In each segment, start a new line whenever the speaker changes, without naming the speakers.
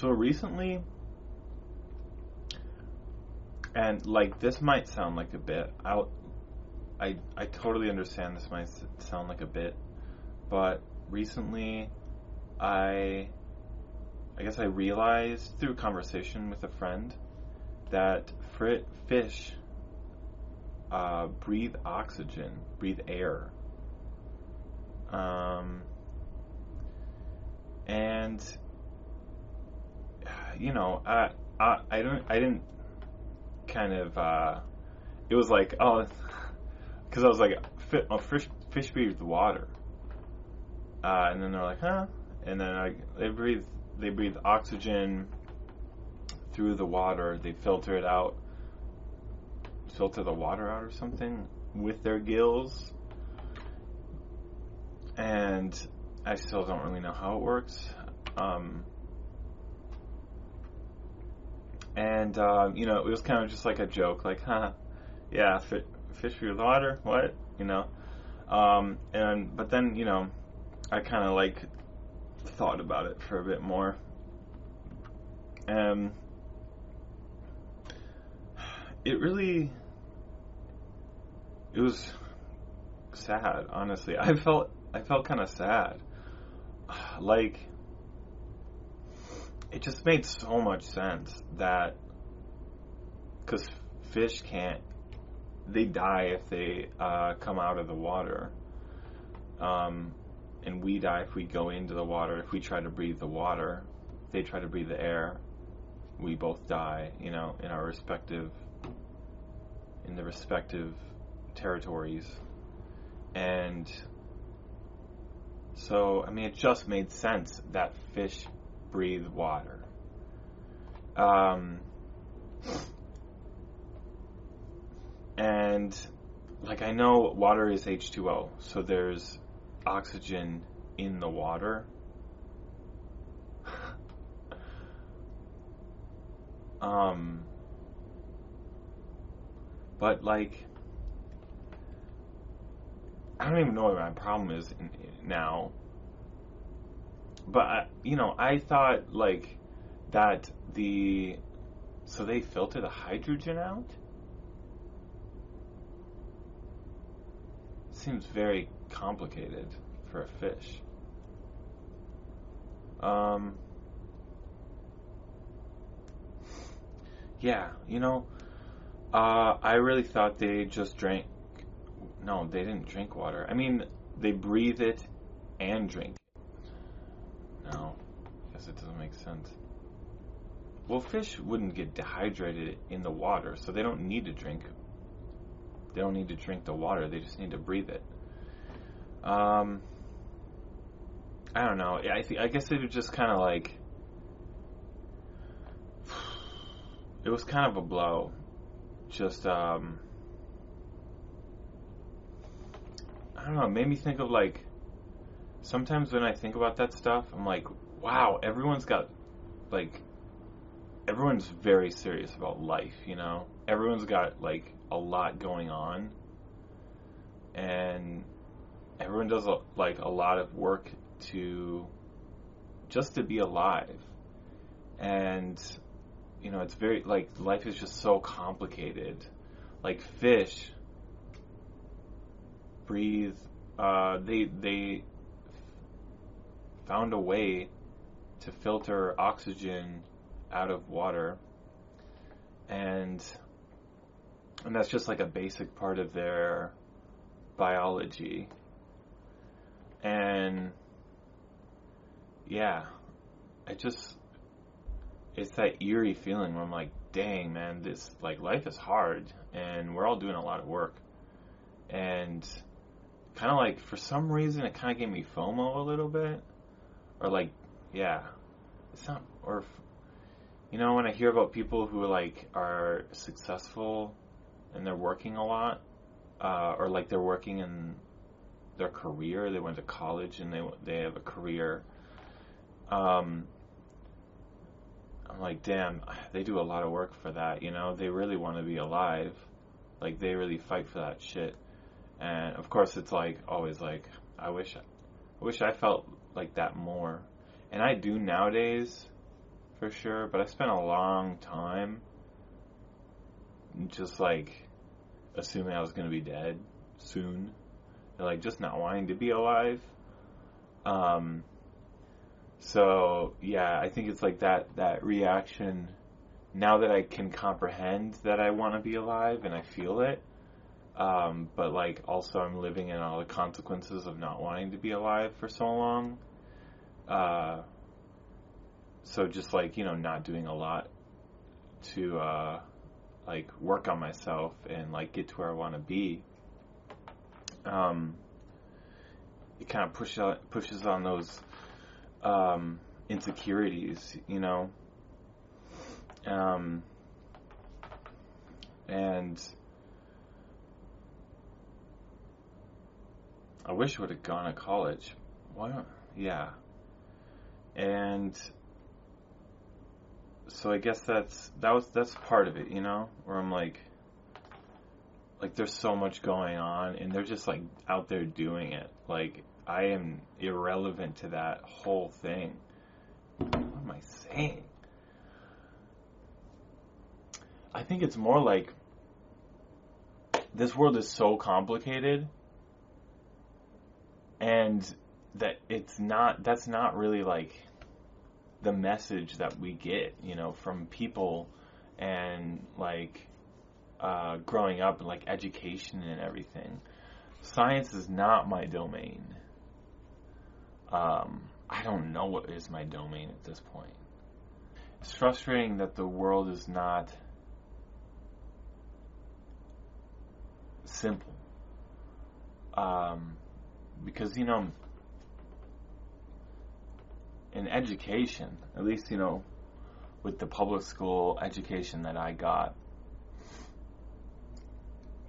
So recently, and like this might sound like a bit, I totally understand this might sound like a bit, but recently I guess I realized through a conversation with a friend that fish breathe oxygen, breathe air. And you know, I didn't kind of it was like, oh, because I was like, fish breathe water, and then they're like, huh, and then they breathe oxygen through the water. They filter the water out or something with their gills, and I still don't really know how it works. You know, it was kind of just like a joke, like, huh, yeah, fish breathe water, what, you know? But then, you know, I kind of like thought about it for a bit more, and it was sad, honestly. I felt kind of sad, like it just made so much sense that, because fish they die if they come out of the water, and we die if we go into the water. If we try to breathe the water, they try to breathe the air, we both die, you know, in the respective territories. And so, I mean, it just made sense that fish breathe water. And like, I know water is H2O, so there's oxygen in the water. But like, I don't even know what my problem is now. But you know, I thought like that so they filter the hydrogen out. Seems very complicated for a fish. Yeah, you know, I really thought they just drank. No, they didn't drink water. I mean, they breathe it and drink it. No, I guess it doesn't make sense. Well, fish wouldn't get dehydrated in the water, so they don't need to drink. They don't need to drink the water. They just need to breathe it. I don't know. I guess it was just kind of like, it was kind of a blow. Just I don't know. It made me think of like, sometimes when I think about that stuff, I'm like, wow, everyone's very serious about life, you know? Everyone's got like a lot going on, and everyone does like a lot of work to be alive. And you know, it's very like, life is just so complicated. Like fish breathe, they found a way to filter oxygen out of water, and that's just like a basic part of their biology. And yeah, it's that eerie feeling where I'm like, dang man, this, like, life is hard and we're all doing a lot of work. And kind of like, for some reason, it kind of gave me FOMO a little bit, or like, yeah, it's not, or you know, when I hear about people who like are successful and they're working a lot, or like they're working in their career, they went to college and they have a career, I'm like, damn, they do a lot of work for that, you know? They really want to be alive. Like, they really fight for that shit. And of course, it's like, always like, I wish I felt like that more. And I do nowadays, for sure, but I spent a long time just like assuming I was going to be dead soon, and, like, just not wanting to be alive. So yeah, I think it's like that reaction now that I can comprehend that I want to be alive and I feel it. But like also I'm living in all the consequences of not wanting to be alive for so long. So just like, not doing a lot to like work on myself and like get to where I want to be. It kind of pushes on those insecurities, and I wish I would have gone to college. Why not? Yeah. And so I guess that's part of it, where I'm like there's so much going on and they're just like out there doing it. Like I am irrelevant to that whole thing. What am I saying? I think it's more like this world is so complicated and that that's not really like the message that we get, from people and like growing up and like education and everything. Science is not my domain. I don't know what is my domain at this point. It's frustrating that the world is not simple. Because, in education, at least, with the public school education that I got,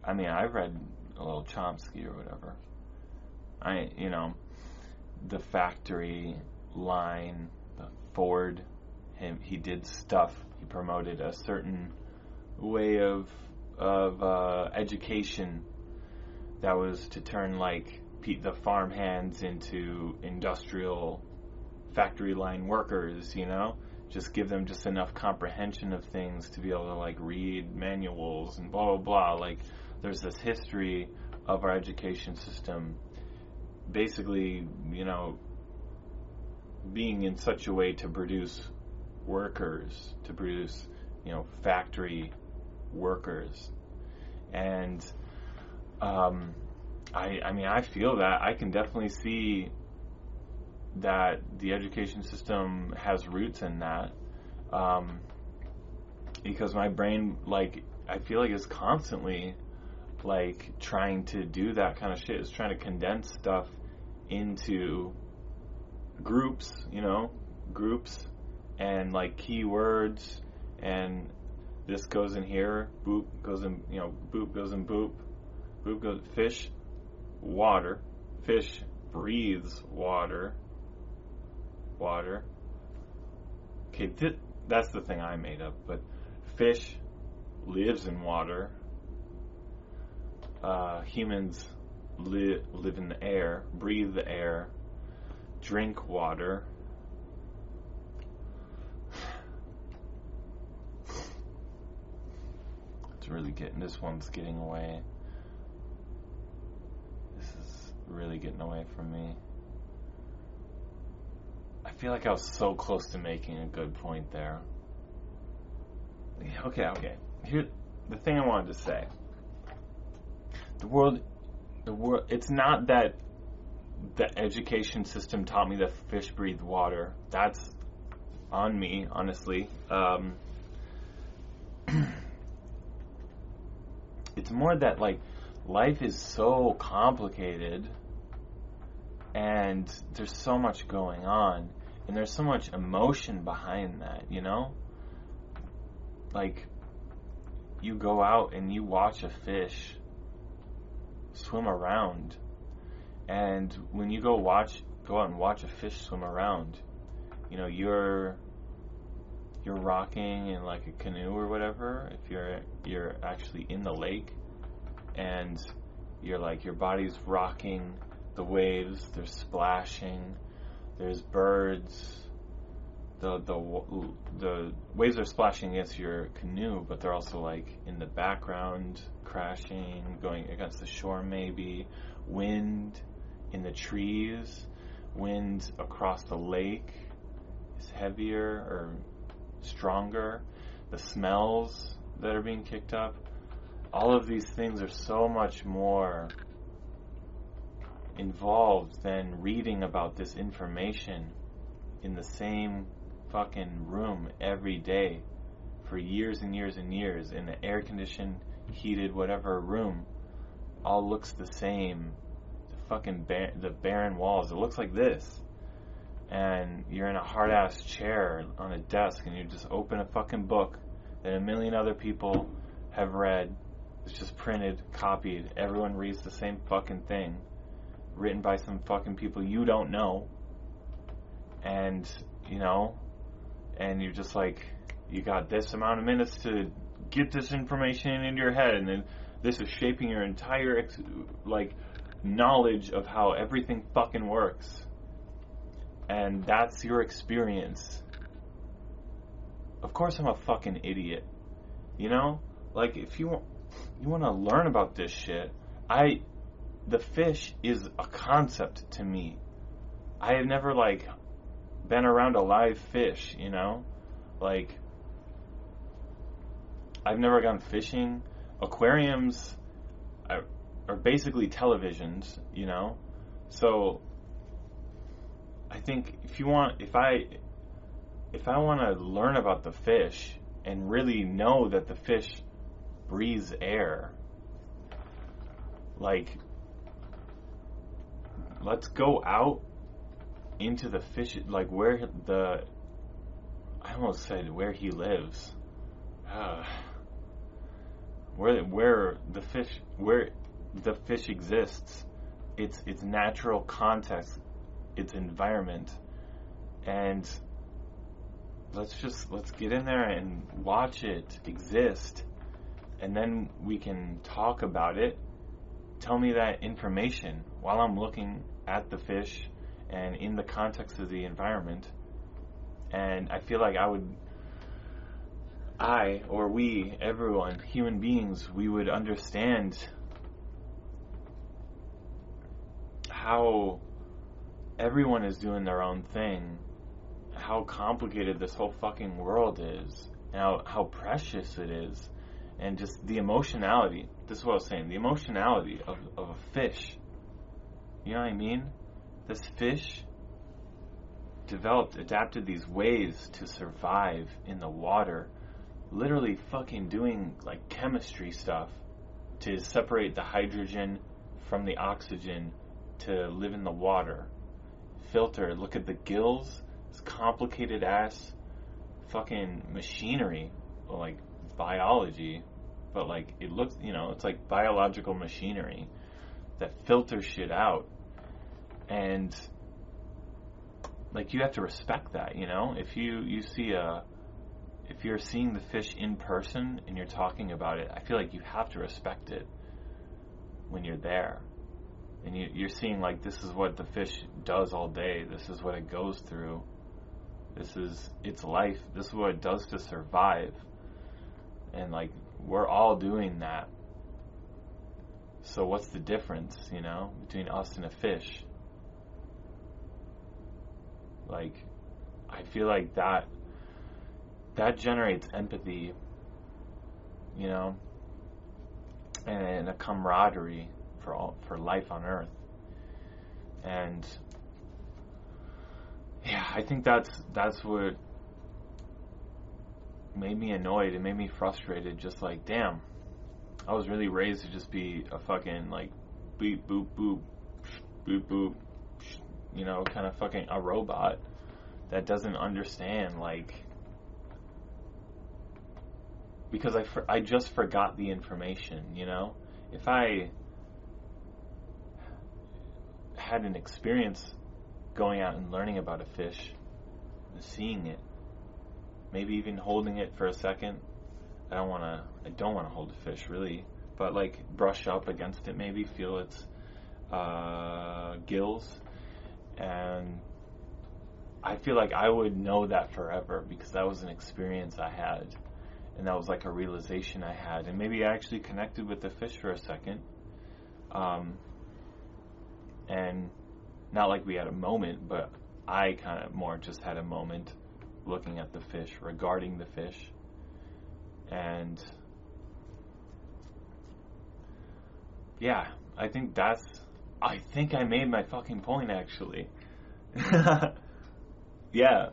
I mean, I read a little Chomsky or whatever. The factory line, the Ford, he did stuff. He promoted a certain way of education that was to turn like the farm hands into industrial factory line workers, just give them just enough comprehension of things to be able to like read manuals and blah blah blah. Like there's this history of our education system basically, being in such a way to produce workers, to produce, factory workers. And I feel that. I can definitely see that the education system has roots in that, because my brain, like, I feel like is constantly like trying to do that kind of shit. It's trying to condense stuff into groups, and like keywords, and this goes in here, boop goes in, boop goes in boop, boop goes fish, water, fish breathes water. Okay, that's the thing I made up, but fish lives in water. Humans live in the air, breathe the air, drink water. It's really this one's getting away. This is really getting away from me. I feel like I was so close to making a good point there. Okay. Here, the thing I wanted to say. The world, it's not that the education system taught me that fish breathe water. That's on me, honestly. It's more that, like, life is so complicated and there's so much going on and there's so much emotion behind that, Like, you go out and you watch a fish swim around, and when you go out and watch a fish swim around, you're rocking in like a canoe or whatever, if you're actually in the lake, and you're like, your body's rocking the waves, they're splashing, there's birds, the waves are splashing against your canoe, but they're also like in the background, crashing, going against the shore maybe. Wind in the trees, wind across the lake is heavier or stronger. The smells that are being kicked up. All of these things are so much more involved than reading about this information in the same fucking room every day for years and years and years in an air-conditioned, heated, whatever room. All looks the same. The fucking the barren walls. It looks like this. And you're in a hard-ass chair on a desk and you just open a fucking book that a million other people have read. It's just printed, copied. Everyone reads the same fucking thing. Written by some fucking people you don't know. And, you know, and you're just like, you got this amount of minutes to get this information into your head, and then this is shaping your entire, knowledge of how everything fucking works. And that's your experience. Of course I'm a fucking idiot. You know? Like, if you want to learn about this shit, the fish is a concept to me. I have never, been around a live fish, you know? Like, I've never gone fishing. Aquariums are basically televisions, you know? So, I think if I want to learn about the fish and really know that the fish breathes air, let's go out into the fish, I almost said where he lives, where the fish exists, its natural context, its environment, and let's get in there and watch it exist, and then we can talk about it. Tell me that information while I'm looking at the fish and in the context of the environment. And I feel like we, everyone, human beings, we would understand how everyone is doing their own thing, how complicated this whole fucking world is, and how precious it is, and just the emotionality. This is what I was saying, the emotionality of a fish. You know what I mean? This fish adapted these ways to survive in the water, literally fucking doing chemistry stuff to separate the hydrogen from the oxygen to live in the water. Filter, look at the gills, it's complicated ass fucking machinery, biology, but it looks, it's like biological machinery that filters shit out. And you have to respect that, you know? If you're seeing the fish in person and you're talking about it, I feel like you have to respect it when you're there. And you're seeing this is what the fish does all day. This is what it goes through. This is its life. This is what it does to survive. And we're all doing that. So what's the difference, between us and a fish? I feel like that generates empathy, and a camaraderie for life on Earth. And yeah, I think that's what made me annoyed. It made me frustrated. Just damn, I was really raised to just be a fucking beep boop boop boop boop, kind of fucking a robot that doesn't understand, because I just forgot the information, If I had an experience going out and learning about a fish, seeing it, maybe even holding it for a second. I don't want to hold a fish really, but brush up against it, maybe feel its gills, and I feel like I would know that forever because that was an experience I had. And that was like a realization I had. And maybe I actually connected with the fish for a second. And not like we had a moment, but I kind of more just had a moment looking at the fish, regarding the fish. And yeah, I think I made my fucking point actually. Yeah.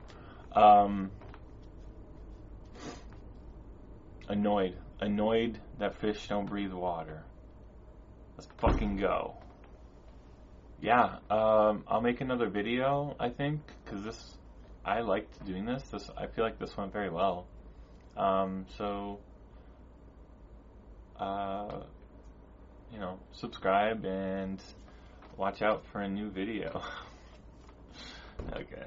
Annoyed that fish don't breathe water. Let's fucking go. Yeah, I'll make another video, I think, because I liked doing this. I feel like this went very well. So, subscribe and watch out for a new video. Okay.